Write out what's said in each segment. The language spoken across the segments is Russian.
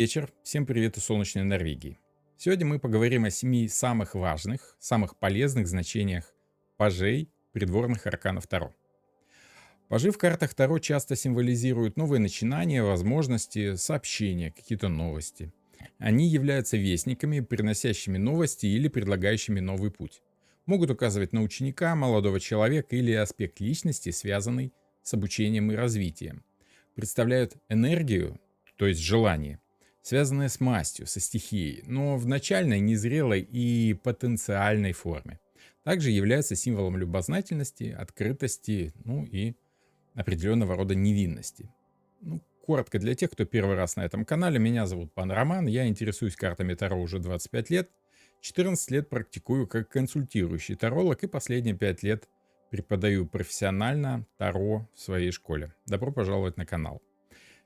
Вечер. Всем привет из солнечной Норвегии. Сегодня мы поговорим о 7 самых важных, самых полезных значениях пажей придворных арканов Таро. Пажи в картах Таро часто символизируют новые начинания, возможности, сообщения, какие-то новости. Они являются вестниками, приносящими новости или предлагающими новый путь. Могут указывать на ученика, молодого человека или аспект личности, связанный с обучением и развитием. Представляют энергию, то есть желание, связанное с мастью, со стихией, но в начальной, незрелой и потенциальной форме. Также являются символом любознательности, открытости, ну и определенного рода невинности. Ну, коротко для тех, кто первый раз на этом канале, меня зовут Пан Роман, я интересуюсь картами Таро уже 25 лет, 14 лет практикую как консультирующий таролог и последние 5 лет преподаю профессионально Таро в своей школе. Добро пожаловать на канал.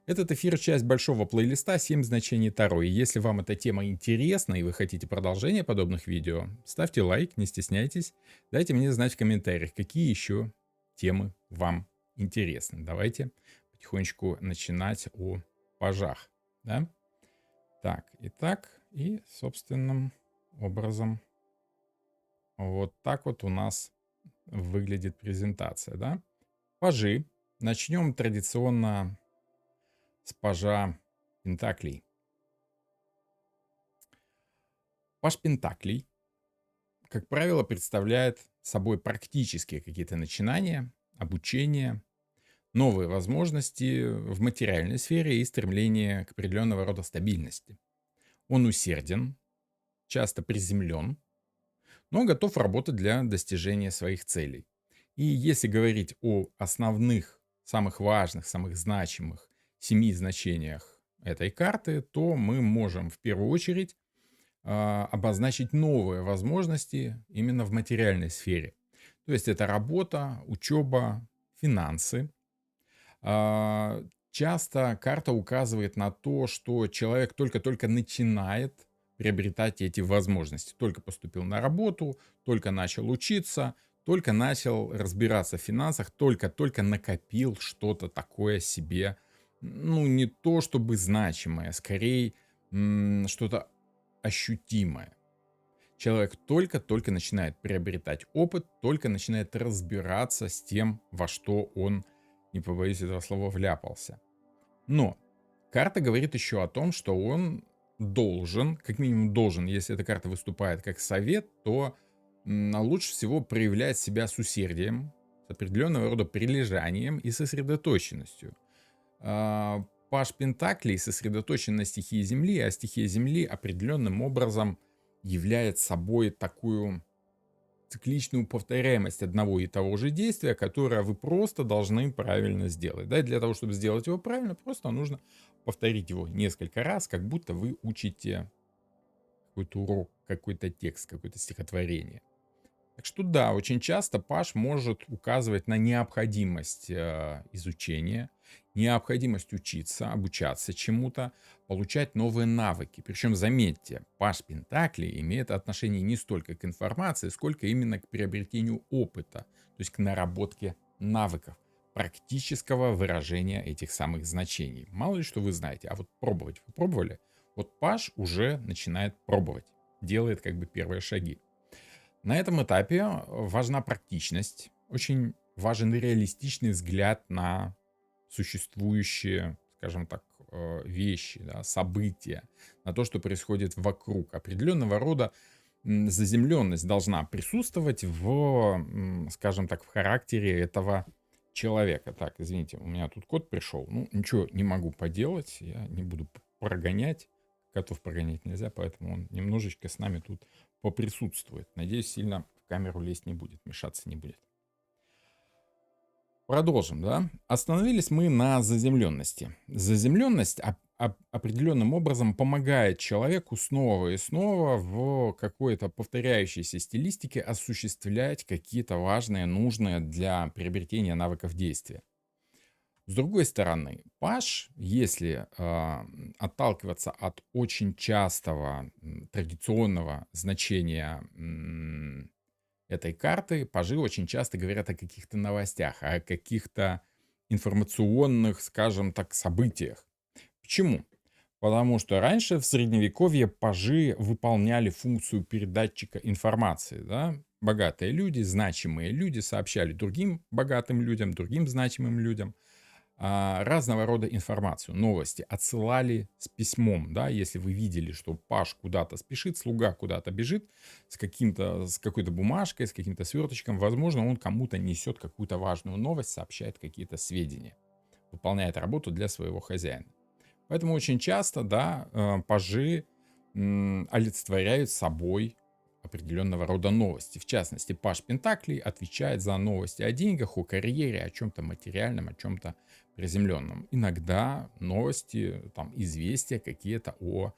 Этот эфир — часть большого плейлиста «7 значений Таро». И если вам эта тема интересна и вы хотите продолжения подобных видео, ставьте лайк, не стесняйтесь. Дайте мне знать в комментариях, какие еще темы вам интересны. Давайте потихонечку начинать о пажах. Да? Так, итак, и собственным образом вот так вот у нас выглядит презентация. Да? Пажи. Начнем традиционно с пажа Пентаклей. Паж Пентаклей, как правило, представляет собой практические какие-то начинания, обучение, новые возможности в материальной сфере и стремление к определенного рода стабильности. Он усерден, часто приземлен, но готов работать для достижения своих целей. И если говорить о основных, самых важных, самых значимых 7 значениях этой карты, то мы можем в первую очередь обозначить новые возможности именно в материальной сфере. То есть это работа, учеба, финансы. Часто карта указывает на то, что человек только-только начинает приобретать эти возможности. Только поступил на работу, только начал учиться, только начал разбираться в финансах, только-только накопил что-то такое себе, ну, не то чтобы значимое, скорее что-то ощутимое. Человек только-только начинает приобретать опыт, только начинает разбираться с тем, во что он, не побоюсь этого слова, вляпался. Но карта говорит еще о том, что он должен, как минимум должен, если эта карта выступает как совет, то лучше всего проявлять себя с усердием, с определенного рода прилежанием и сосредоточенностью. Паж Пентаклей сосредоточен на стихии Земли, а стихия Земли определенным образом является собой такую цикличную повторяемость одного и того же действия, которое вы просто должны правильно сделать. Да, и для того, чтобы сделать его правильно, просто нужно повторить его несколько раз, как будто вы учите какой-то урок, какой-то текст, какое-то стихотворение. Так что да, очень часто паж может указывать на необходимость изучения, необходимость учиться, обучаться чему-то, получать новые навыки. Причем, заметьте, паж Пентакли имеет отношение не столько к информации, сколько именно к приобретению опыта, то есть к наработке навыков, практического выражения этих самых значений. Мало ли что вы знаете, а вот пробовать вы пробовали? Вот паж уже начинает пробовать, делает как бы первые шаги. На этом этапе важна практичность, очень важен реалистичный взгляд на существующие, скажем так, вещи, да, события, на то, что происходит вокруг. Определенного рода заземленность должна присутствовать скажем так, в характере этого человека. Так, извините, у меня тут кот пришел. Ну, ничего не могу поделать, я не буду прогонять. Котов прогонять нельзя, поэтому он немножечко с нами тут поприсутствует. Надеюсь, сильно в камеру лезть не будет, мешаться не будет. Продолжим, да? Остановились мы на заземленности. Заземленность определенным образом помогает человеку снова и снова в какой-то повторяющейся стилистике осуществлять какие-то важные, нужные для приобретения навыков действия. С другой стороны, паж, если отталкиваться от очень частого традиционного значения этой карты, пажи очень часто говорят о каких-то новостях, о каких-то информационных, скажем так, событиях. Почему? Потому что раньше в средневековье пажи выполняли функцию передатчика информации, да. Богатые люди, значимые люди сообщали другим богатым людям, другим значимым людям разного рода информацию, новости отсылали с письмом, да, если вы видели, что паж куда-то спешит, слуга куда-то бежит с какой-то бумажкой, с каким-то сверточком, возможно, он кому-то несет какую-то важную новость, сообщает какие-то сведения, выполняет работу для своего хозяина. Поэтому очень часто, да, пажи олицетворяют собой определенного рода новости. В частности, паж Пентаклей отвечает за новости о деньгах, о карьере, о чем-то материальном, о чем-то приземленном. Иногда новости, там, известия какие-то о,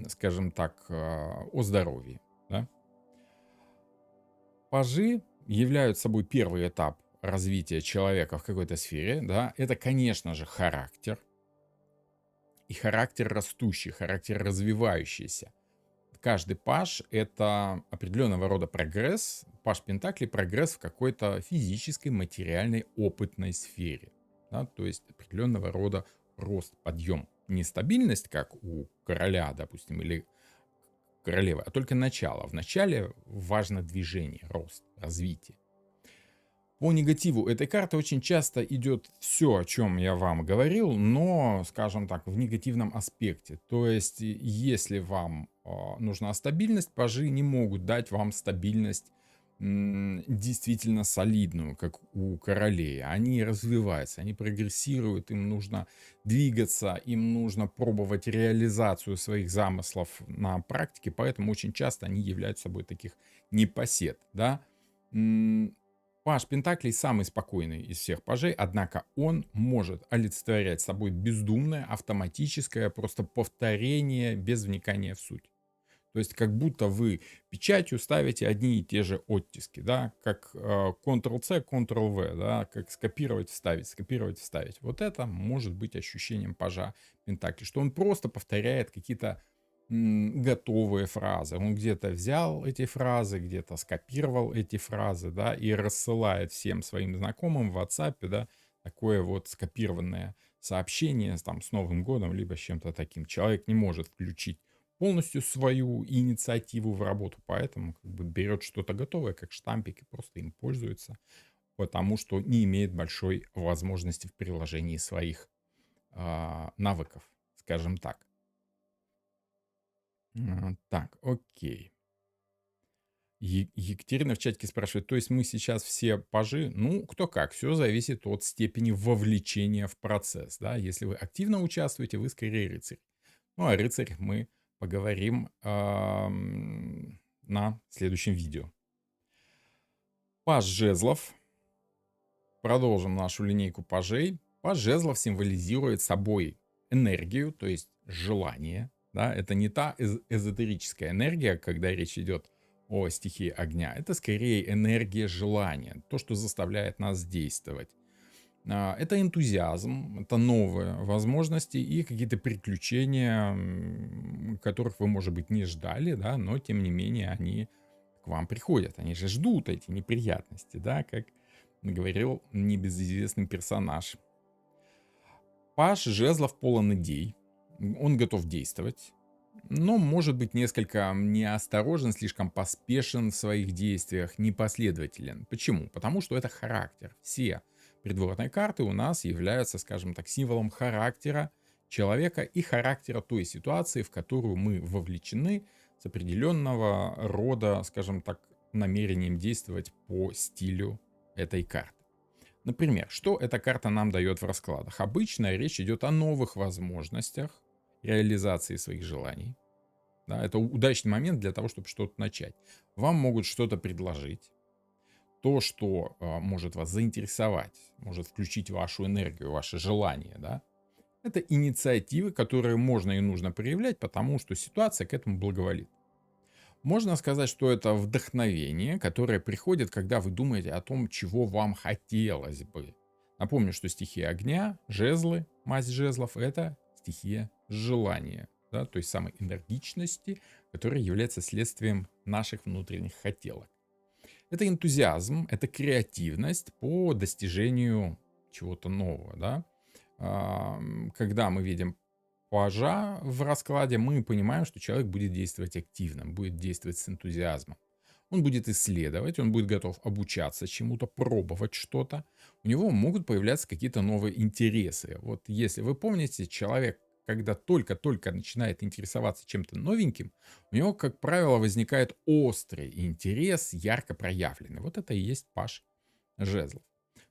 скажем так, о здоровье. Да? Пажи являют собой первый этап развития человека в какой-то сфере. Да? Это, конечно же, характер. И характер растущий, характер развивающийся. Каждый паж — это определенного рода прогресс. Паж Пентаклей — прогресс в какой-то физической, материальной, опытной сфере. Да? То есть определенного рода рост, подъем. Не стабильность, как у короля, допустим, или королевы, а только начало. В начале важно движение, рост, развитие. По негативу этой карты очень часто идет все, о чем я вам говорил, но, скажем так, в негативном аспекте. То есть, если вам нужна стабильность, пажи не могут дать вам стабильность действительно солидную, как у королей. Они развиваются, они прогрессируют, им нужно двигаться, им нужно пробовать реализацию своих замыслов на практике, поэтому очень часто они являются собой таких непосед, да. Паж Пентаклей самый спокойный из всех пажей, однако он может олицетворять собой бездумное, автоматическое просто повторение без вникания в суть. То есть как будто вы печатью ставите одни и те же оттиски, да, как Ctrl-C, Ctrl-V, да, как скопировать, вставить, скопировать, вставить. Вот это может быть ощущением пажа Пентакли, что он просто повторяет какие-то готовые фразы. Он где-то взял эти фразы, где-то скопировал эти фразы, да, и рассылает всем своим знакомым в WhatsApp, да, такое вот скопированное сообщение там с Новым годом, либо с чем-то таким. Человек не может включить полностью свою инициативу в работу, поэтому как бы берет что-то готовое, как штампик, и просто им пользуется, потому что не имеет большой возможности в приложении своих навыков, скажем так. Так, окей. Екатерина в чатике спрашивает, то есть мы сейчас все пажи? Ну, кто как, все зависит от степени вовлечения в процесс, да. Если вы активно участвуете, вы скорее рыцарь. Ну, о рыцарях мы поговорим на следующем видео. Паж жезлов. Продолжим нашу линейку пажей. Паж жезлов символизирует собой энергию, то есть желание. Да? Это не та эзотерическая энергия, когда речь идет о стихии огня. Это скорее энергия желания, то, что заставляет нас действовать. Это энтузиазм, это новые возможности и какие-то приключения, которых вы, может быть, не ждали, да, но тем не менее они к вам приходят. Они же ждут эти неприятности, да, как говорил небезызвестный персонаж. Паж жезлов полон идей, он готов действовать, но может быть несколько неосторожен, слишком поспешен в своих действиях, непоследователен. Почему? Потому что это характер. Все придворные карты у нас являются, скажем так, символом характера человека и характера той ситуации, в которую мы вовлечены с определенного рода, скажем так, намерением действовать по стилю этой карты. Например, что эта карта нам дает в раскладах? Обычно речь идет о новых возможностях реализации своих желаний. Да, это удачный момент для того, чтобы что-то начать. Вам могут что-то предложить. То, что может вас заинтересовать, может включить вашу энергию, ваше желание. Да? Это инициативы, которые можно и нужно проявлять, потому что ситуация к этому благоволит. Можно сказать, что это вдохновение, которое приходит, когда вы думаете о том, чего вам хотелось бы. Напомню, что стихия огня, жезлы, масть жезлов — это стихия желания, да, той самой энергичности, которая является следствием наших внутренних хотелок. Это энтузиазм, это креативность по достижению чего-то нового. Да? Когда мы видим пажа в раскладе, мы понимаем, что человек будет действовать активно, будет действовать с энтузиазмом. Он будет исследовать, он будет готов обучаться чему-то, пробовать что-то. У него могут появляться какие-то новые интересы. Вот если вы помните, человек, когда только-только начинает интересоваться чем-то новеньким, у него, как правило, возникает острый интерес, ярко проявленный. Вот это и есть паж жезлов.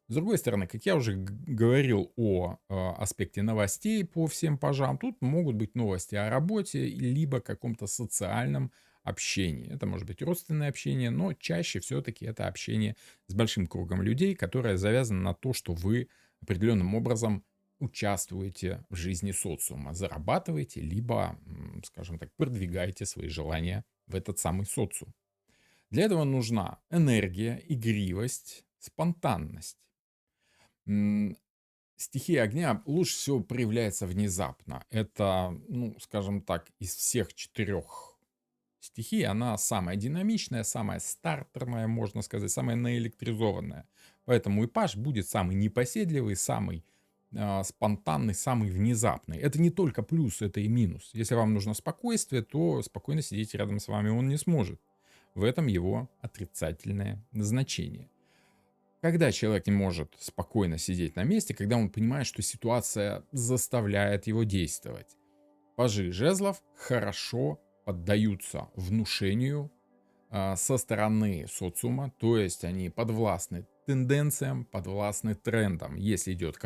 С другой стороны, как я уже говорил о аспекте новостей по всем пажам, тут могут быть новости о работе, либо каком-то социальном общении. Это может быть родственное общение, но чаще все-таки это общение с большим кругом людей, которое завязано на то, что вы определенным образом участвуете в жизни социума, зарабатываете, либо, скажем так, продвигаете свои желания в этот самый социум. Для этого нужна энергия, игривость, спонтанность. М, Стихия огня лучше всего проявляется внезапно. Это, ну, скажем так, из всех 4 стихий она самая динамичная, самая стартерная, можно сказать, самая наэлектризованная. Поэтому и паж будет самый непоседливый, самый спонтанный, самый внезапный. Это не только плюс, это и минус. Если вам нужно спокойствие, то спокойно сидеть рядом с вами он не сможет. В этом его отрицательное значение. Когда человек не может спокойно сидеть на месте, когда он понимает, что ситуация заставляет его действовать. Пажи жезлов хорошо поддаются внушению со стороны социума, то есть они подвластны тенденциям, подвластны трендам. Если идет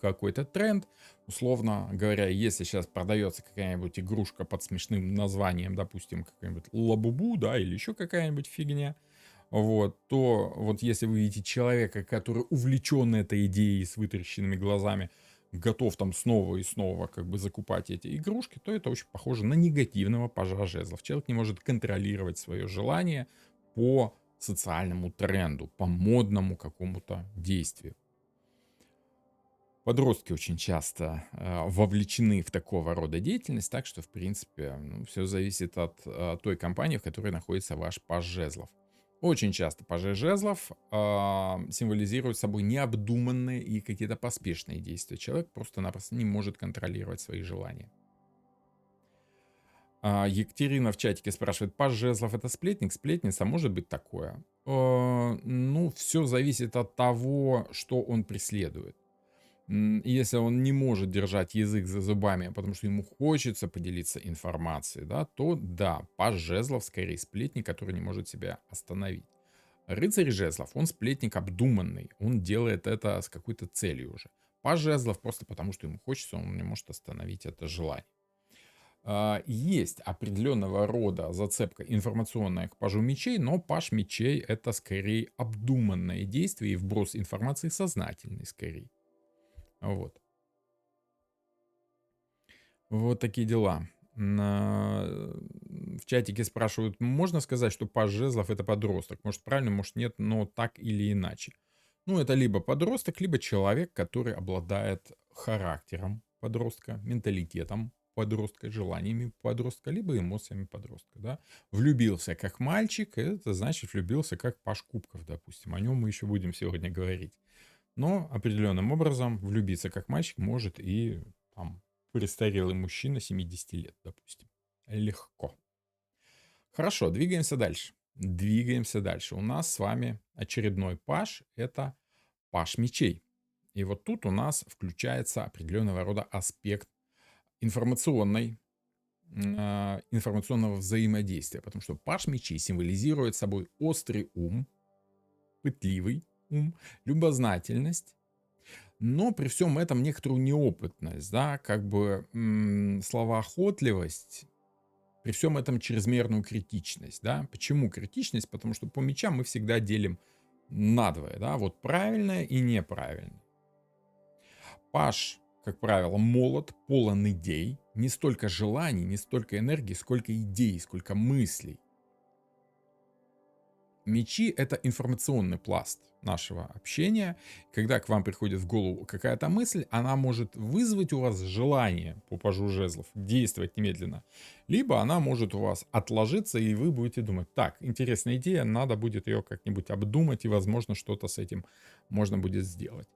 какой-то тренд, условно говоря, если сейчас продается какая-нибудь игрушка под смешным названием, допустим, какая-нибудь лабубу, да, или еще какая-нибудь фигня, вот, то вот если вы видите человека, который увлечен этой идеей с вытаращенными глазами, готов там снова и снова как бы закупать эти игрушки, то это очень похоже на негативного пажа жезлов. Человек не может контролировать свое желание по социальному тренду, по модному какому-то действию. Подростки очень часто вовлечены в такого рода деятельность, так что, в принципе, все зависит от той компании, в которой находится ваш паж жезлов. Очень часто пажи жезлов символизируют собой необдуманные и какие-то поспешные действия. Человек просто-напросто не может контролировать свои желания. Екатерина в чатике спрашивает, паж жезлов это сплетник, сплетница, может быть такое? Ну, все зависит от того, что он преследует. Если он не может держать язык за зубами, потому что ему хочется поделиться информацией, да, то да, паж жезлов скорее сплетник, который не может себя остановить. Рыцарь жезлов, он сплетник обдуманный, он делает это с какой-то целью уже. Паж жезлов просто потому, что ему хочется, он не может остановить это желание. Есть определенного рода зацепка информационная к пажу мечей, но паж мечей это скорее обдуманное действие и вброс информации сознательный скорее. Вот. Вот такие дела. В чатике спрашивают, можно сказать, что паж жезлов это подросток? Может правильно, может нет, но так или иначе. Ну, это либо подросток, либо человек, который обладает характером подростка, менталитетом подростка, желаниями подростка, либо эмоциями подростка. Да? Влюбился как мальчик, это значит влюбился как паж кубков, допустим. О нем мы еще будем сегодня говорить. Но определенным образом влюбиться как мальчик может и там престарелый мужчина 70 лет, допустим. Легко. Хорошо, двигаемся дальше. Двигаемся дальше. У нас с вами очередной паж. Это паж мечей. И вот тут у нас включается определенного рода аспект информационного взаимодействия. Потому что паж мечей символизирует собой острый ум, пытливый ум, любознательность, но при всем этом некоторую неопытность, да, как бы словоохотливость, при всем этом чрезмерную критичность, да. Почему критичность? Потому что по мечам мы всегда делим надвое, да, вот правильное и неправильное. Паж, как правило, молод, полон идей, не столько желаний, не столько энергии, сколько идей, сколько мыслей. Мечи — это информационный пласт нашего общения. Когда к вам приходит в голову какая-то мысль, она может вызвать у вас желание по пажу жезлов действовать немедленно. Либо она может у вас отложиться, и вы будете думать, так, интересная идея, надо будет ее как-нибудь обдумать, и, возможно, что-то с этим можно будет сделать.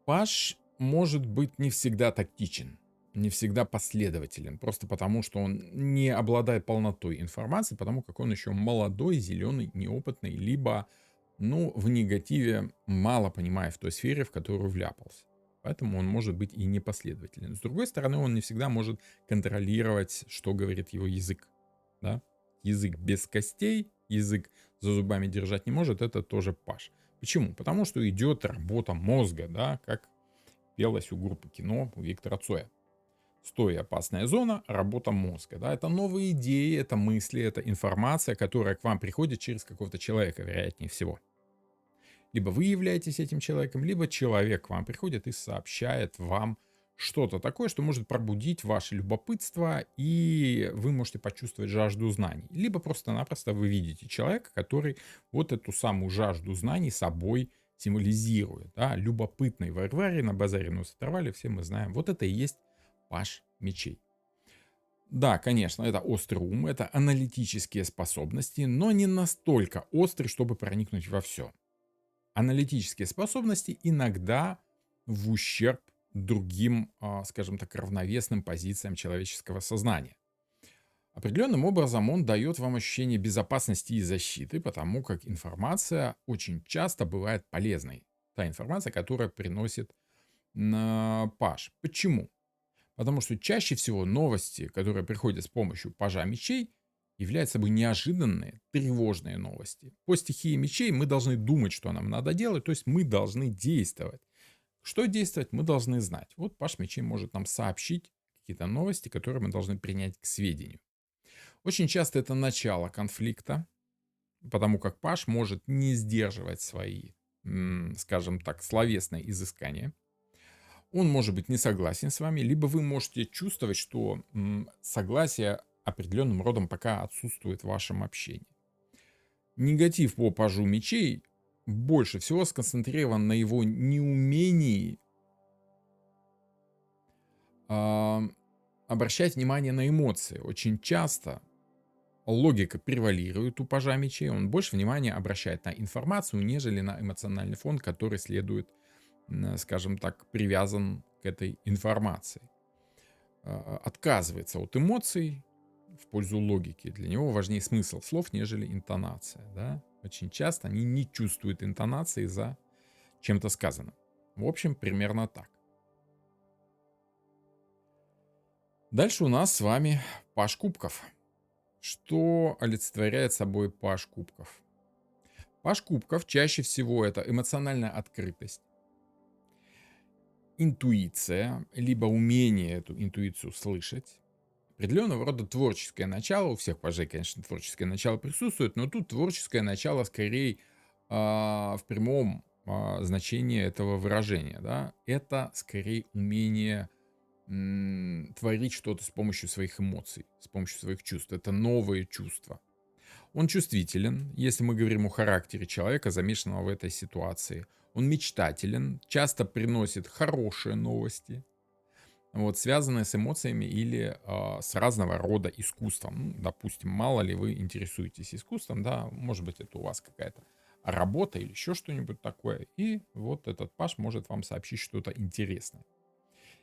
Паж может быть не всегда тактичен, не всегда последователен, просто потому что он не обладает полнотой информации, потому как он еще молодой, зеленый, неопытный, либо, ну, в негативе мало понимая в той сфере, в которую вляпался. Поэтому он может быть и непоследователен. С другой стороны, он не всегда может контролировать, что говорит его язык. Да? Язык без костей, язык за зубами держать не может, это тоже паш. Почему? Потому что идет работа мозга, да, как пелось у группы кино у Виктора Цоя. Стой, опасная зона, работа мозга. Да? Это новые идеи, это мысли, это информация, которая к вам приходит через какого-то человека, вероятнее всего. Либо вы являетесь этим человеком, либо человек к вам приходит и сообщает вам что-то такое, что может пробудить ваше любопытство, и вы можете почувствовать жажду знаний. Либо просто-напросто вы видите человека, который вот эту самую жажду знаний собой символизирует. Да? Любопытный Варваре на базаре нас оторвали, все мы знаем. Вот это и есть паж мечей. Да, конечно, это острый ум, это аналитические способности, но не настолько острый, чтобы проникнуть во все. Аналитические способности иногда в ущерб другим, скажем так, равновесным позициям человеческого сознания. Определенным образом он дает вам ощущение безопасности и защиты, потому как информация очень часто бывает полезной. Та информация, которая приносит паж. Почему? Потому что чаще всего новости, которые приходят с помощью пажа мечей, являются собой неожиданные, тревожные новости. По стихии мечей мы должны думать, что нам надо делать, то есть мы должны действовать. Что действовать, мы должны знать. Вот паж мечей может нам сообщить какие-то новости, которые мы должны принять к сведению. Очень часто это начало конфликта, потому как паж может не сдерживать свои, скажем так, словесные изыскания. Он может быть не согласен с вами, либо вы можете чувствовать, что согласие определенным родом пока отсутствует в вашем общении. Негатив по пажу мечей больше всего сконцентрирован на его неумении а, обращать внимание на эмоции. Очень часто логика превалирует у пажа мечей, он больше внимания обращает на информацию, нежели на эмоциональный фон, который следует, скажем так, привязан к этой информации. Отказывается от эмоций в пользу логики. Для него важнее смысл слов, нежели интонация. Да? Очень часто они не чувствуют интонации за чем-то сказанным. В общем, примерно так. Дальше у нас с вами паж кубков. Что олицетворяет собой паж кубков? Паж кубков чаще всего это эмоциональная открытость, интуиция, либо умение эту интуицию слышать, определенного рода творческое начало. У всех пажей, конечно, творческое начало присутствует, но тут творческое начало скорее в прямом значении этого выражения. Да? Это скорее умение творить что-то с помощью своих эмоций, с помощью своих чувств. Это новые чувства. Он чувствителен, если мы говорим о характере человека, замешанного в этой ситуации. Он мечтателен, часто приносит хорошие новости, вот, связанные с эмоциями или с разного рода искусством. Ну, допустим, мало ли вы интересуетесь искусством, да, может быть, это у вас какая-то работа или еще что-нибудь такое. И вот этот паж может вам сообщить что-то интересное.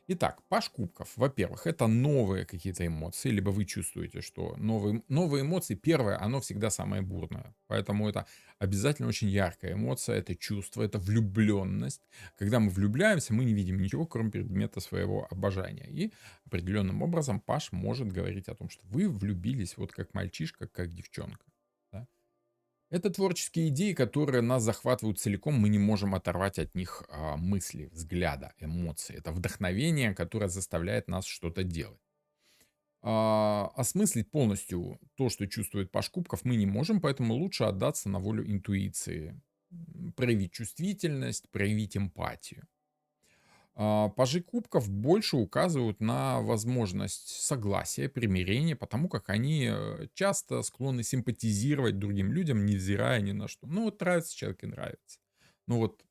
Итак, паж кубков. Во-первых, это новые какие-то эмоции, либо вы чувствуете, что новые эмоции, первое, оно всегда самое бурное. Поэтому это обязательно очень яркая эмоция, это чувство, это влюбленность. Когда мы влюбляемся, мы не видим ничего, кроме предмета своего обожания. И определенным образом паж может говорить о том, что вы влюбились вот как мальчишка, как девчонка. Да? Это творческие идеи, которые нас захватывают целиком, мы не можем оторвать от них мысли, взгляда, эмоции. Это вдохновение, которое заставляет нас что-то делать. Осмыслить полностью то, что чувствует паж кубков, мы не можем, поэтому лучше отдаться на волю интуиции, проявить чувствительность, проявить эмпатию. Пажи кубков больше указывают на возможность согласия, примирения, потому как они часто склонны симпатизировать другим людям, невзирая ни на что. Ну вот нравится человек и нравится. Но вот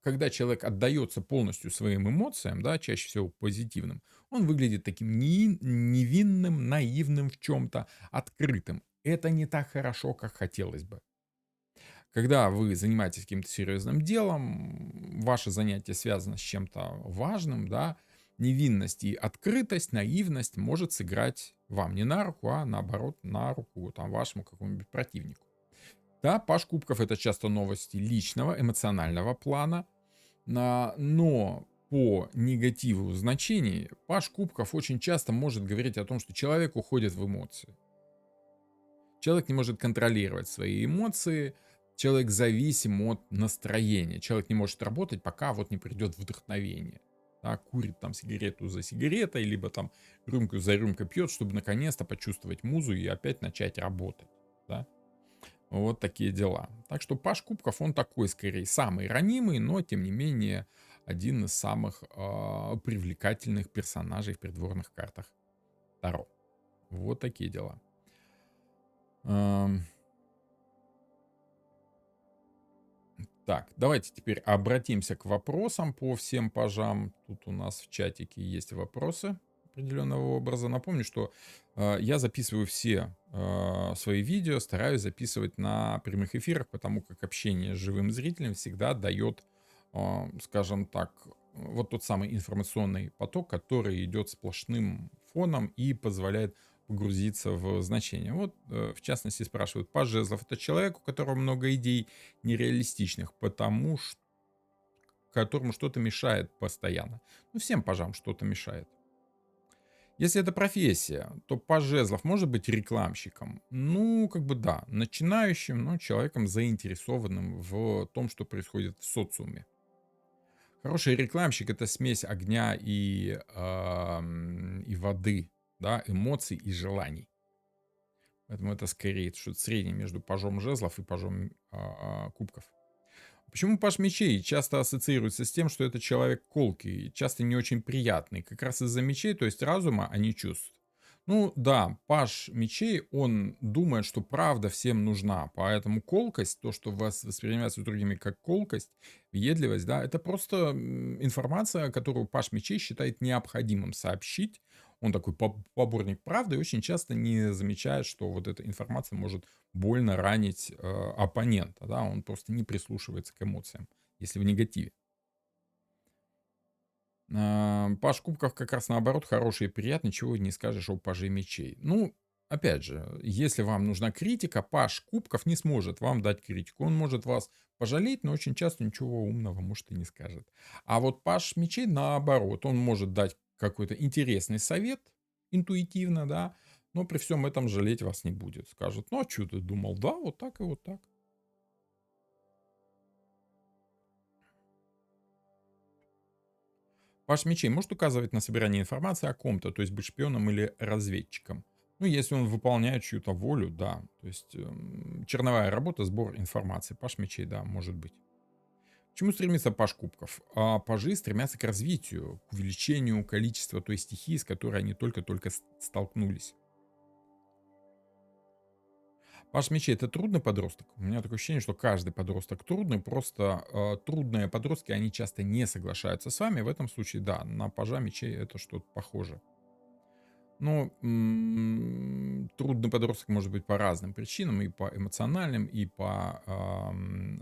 когда человек отдается полностью своим эмоциям, да, чаще всего позитивным, он выглядит таким невинным, наивным в чем-то, открытым. Это не так хорошо, как хотелось бы. Когда вы занимаетесь каким-то серьезным делом, ваше занятие связано с чем-то важным, да, невинность и открытость, наивность может сыграть вам не на руку, а наоборот на руку там, вашему какому-нибудь противнику. Да, Паш Кубков — это часто новости личного, эмоционального плана, но по негативу значений Паш Кубков очень часто может говорить о том, что человек уходит в эмоции. Человек не может контролировать свои эмоции, человек зависим от настроения. Человек не может работать, пока вот не придет вдохновение. Да, курит там сигарету за сигаретой, либо там рюмку за рюмкой пьет, чтобы наконец-то почувствовать музу и опять начать работать. Да? Вот такие дела. Так что Паш Кубков, он такой, скорее, самый ранимый, но, тем не менее, один из самых привлекательных персонажей в придворных картах Таро. Вот такие дела. Ам, Так, давайте теперь обратимся к вопросам по всем пажам. Тут у нас в чатике есть вопросы определенного образа. Напомню, что я записываю все свои видео, стараюсь записывать на прямых эфирах, потому как общение с живым зрителем всегда дает, скажем так, вот тот самый информационный поток, который идет сплошным фоном и позволяет погрузиться в значение. Вот, в частности, спрашивают, Паж жезлов — это человек, у которого много идей нереалистичных, потому что которому что-то мешает постоянно. Ну, всем пажам что-то мешает. Если это профессия, то паж жезлов может быть рекламщиком. Ну, как бы да, начинающим, но человеком заинтересованным в том, что происходит в социуме. Хороший рекламщик — это смесь огня и воды, да, эмоций и желаний. Поэтому это скорее что-то среднее между пажом жезлов и пажом кубков. Почему паж мечей часто ассоциируется с тем, что это человек колкий, часто не очень приятный, как раз из-за мечей, то есть разума, а не чувств? Ну да, паж мечей, он думает, что правда всем нужна, поэтому колкость, то, что вас воспринимается другими как колкость, въедливость, да, это просто информация, которую паж мечей считает необходимым сообщить. Он такой поборник правды и очень часто не замечает, что вот эта информация может больно ранить оппонента, да, он просто не прислушивается к эмоциям, если в негативе. Паж кубков как раз наоборот хороший и приятный, чего не скажешь о паже мечей. Ну, опять же, если вам нужна критика, паж кубков не сможет вам дать критику. Он может вас пожалеть, но очень часто ничего умного, может, и не скажет. А вот паж мечей наоборот, он может дать какой-то интересный совет, интуитивно, да, но при всем этом жалеть вас не будет. Скажет, ну а что ты думал, да, вот так и вот так. Ваш мечей может указывать на собирание информации о ком-то, то есть быть шпионом или разведчиком. Ну, если он выполняет чью-то волю, да. То есть черновая работа, сбор информации. Паш мечей, да, может быть. К чему стремится Паш Кубков? А пажи стремятся к развитию, к увеличению количества той стихии, с которой они только-только столкнулись. Паш мечей — это трудный подросток? У меня такое ощущение, что каждый подросток трудный, просто трудные подростки, они часто не соглашаются с вами. В этом случае, да, на пажа мечей это что-то похоже. Но трудный подросток может быть по разным причинам, и по эмоциональным, и по,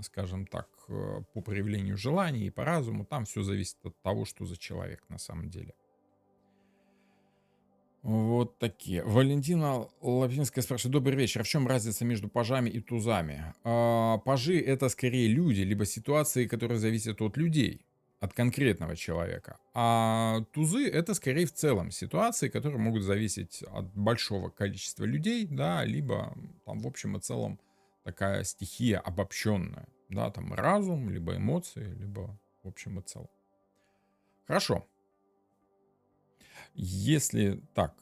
скажем так, по проявлению желаний, и по разуму. Там все зависит от того, что за человек на самом деле. Вот такие. Валентина Лапинская спрашивает: добрый вечер. А в чем разница между пажами и тузами? Пажи — это скорее люди, либо ситуации, которые зависят от людей, от конкретного человека. А тузы — это скорее в целом ситуации, которые могут зависеть от большого количества людей, да, либо там в общем и целом такая стихия обобщенная, да, там разум, либо эмоции, либо в общем и целом. Хорошо. Если так,